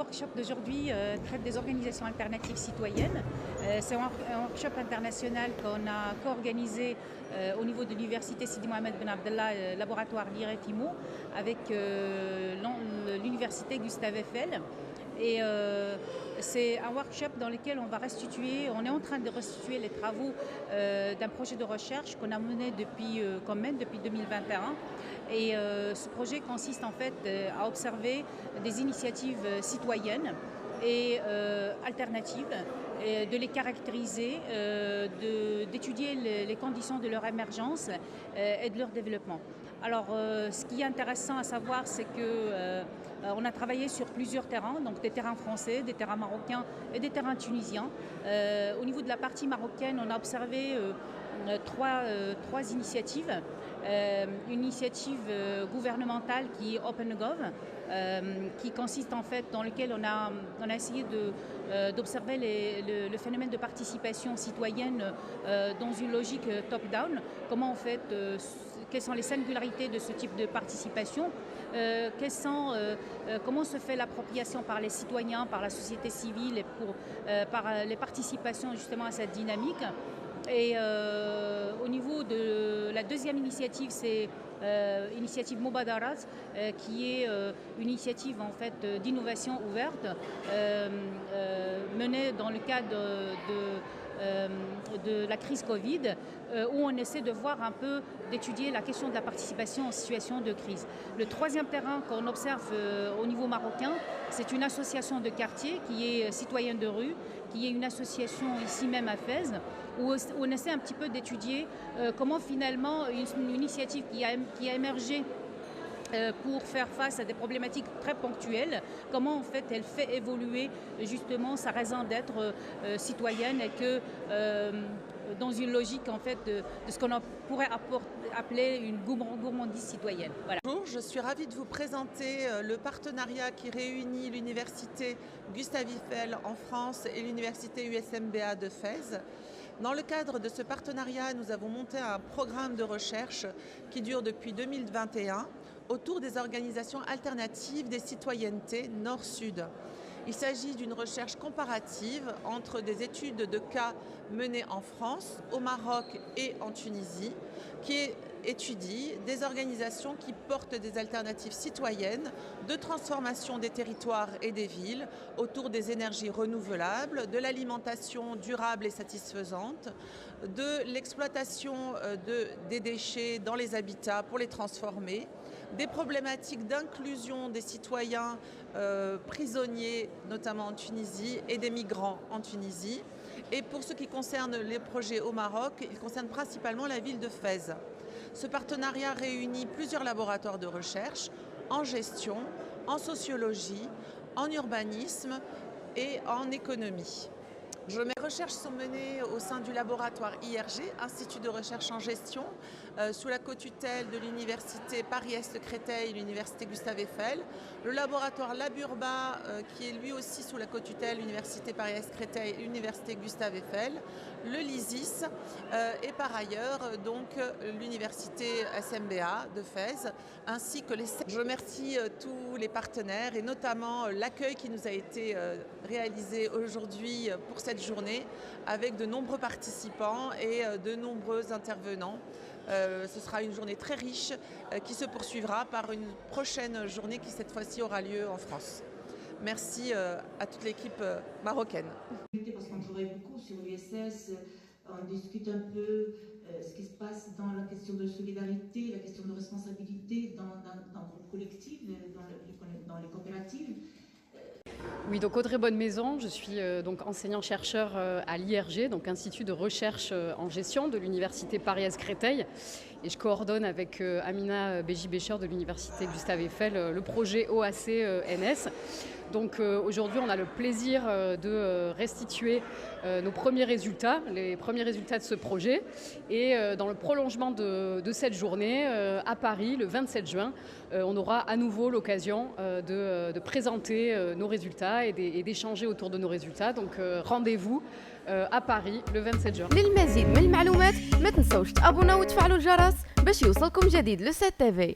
workshop d'aujourd'hui traite des organisations alternatives citoyennes. C'est un workshop international qu'on a co-organisé au niveau de l'université Sidi Mohamed Ben Abdallah, laboratoire l'IREFIMO, avec l'université Gustave Eiffel. Et c'est un workshop dans lequel on est en train de restituer les travaux d'un projet de recherche qu'on a mené depuis 2021. Et ce projet consiste en fait à observer des initiatives citoyennes et alternatives, et de les caractériser, d'étudier les conditions de leur émergence et de leur développement. Alors, ce qui est intéressant à savoir, c'est qu'on a travaillé sur plusieurs terrains, donc des terrains français, des terrains marocains et des terrains tunisiens. Au niveau de la partie marocaine, on a observé trois initiatives. Une initiative gouvernementale qui est OpenGov, qui consiste en fait dans lequel on a essayé d'observer le phénomène de participation citoyenne dans une logique top-down. Quelles sont les singularités de ce type de participation, comment se fait l'appropriation par les citoyens, par la société civile et par les participations justement à cette dynamique. Et au niveau de la deuxième initiative, c'est initiative Mubadarat, qui est une initiative en fait d'innovation ouverte menée dans le cadre de la crise Covid, où on essaie de voir un peu, d'étudier la question de la participation en situation de crise. Le troisième terrain qu'on observe au niveau marocain, c'est une association de quartier qui est citoyenne de rue, qui est une association ici même à Fès, où on essaie un petit peu d'étudier comment finalement une initiative qui a émergé pour faire face à des problématiques très ponctuelles, comment en fait elle fait évoluer justement sa raison d'être citoyenne, et que dans une logique en fait de ce qu'on pourrait appeler une gourmandise citoyenne. Voilà. Bonjour, je suis ravie de vous présenter le partenariat qui réunit l'université Gustave Eiffel en France et l'université USMBA de Fès. Dans le cadre de ce partenariat, nous avons monté un programme de recherche qui dure depuis 2021 autour des organisations alternatives des citoyennetés Nord-Sud. Il s'agit d'une recherche comparative entre des études de cas menées en France, au Maroc et en Tunisie, qui étudie des organisations qui portent des alternatives citoyennes de transformation des territoires et des villes autour des énergies renouvelables, de l'alimentation durable et satisfaisante, de l'exploitation des déchets dans les habitats pour les transformer, des problématiques d'inclusion des citoyens prisonniers, notamment en Tunisie, et des migrants en Tunisie. Et pour ce qui concerne les projets au Maroc, ils concernent principalement la ville de Fès. Ce partenariat réunit plusieurs laboratoires de recherche en gestion, en sociologie, en urbanisme et en économie. Mes recherches sont menées au sein du laboratoire IRG, Institut de recherche en gestion, sous la co-tutelle de l'université Paris-Est Créteil et l'université Gustave Eiffel. Le laboratoire Laburba, qui est lui aussi sous la co-tutelle l'université Paris-Est Créteil et l'université Gustave Eiffel. Le LISIS et par ailleurs donc l'université SMBA de Fès, ainsi que les... Je remercie tous les partenaires et notamment l'accueil qui nous a été réalisé aujourd'hui pour cette journée avec de nombreux participants et de nombreux intervenants. Ce sera une journée très riche qui se poursuivra par une prochaine journée qui cette fois-ci aura lieu en France. Merci à toute l'équipe marocaine. Parce qu'on travaille beaucoup sur l'USS, on discute un peu ce qui se passe dans la question de solidarité, la question de responsabilité dans le collectif, dans les coopératives. Oui, donc Audrey Bonnemaison, je suis donc enseignant-chercheur à l'IRG, donc Institut de recherche en gestion de l'université Paris-Est Créteil. Et je coordonne avec Amina Beji-Bécher de l'université Gustave Eiffel le projet OAC-NS. Donc aujourd'hui, on a le plaisir de restituer nos premiers résultats, les premiers résultats de ce projet. Et dans le prolongement de cette journée, à Paris, le 27 juin, on aura à nouveau l'occasion de présenter nos résultats et d'échanger autour de nos résultats. Donc rendez-vous à Paris le 27 juin. للمزيد من المعلومات ما تنسوش تابوناو وتفعلوا الجرس باش يوصلكم جديد لو 7 TV.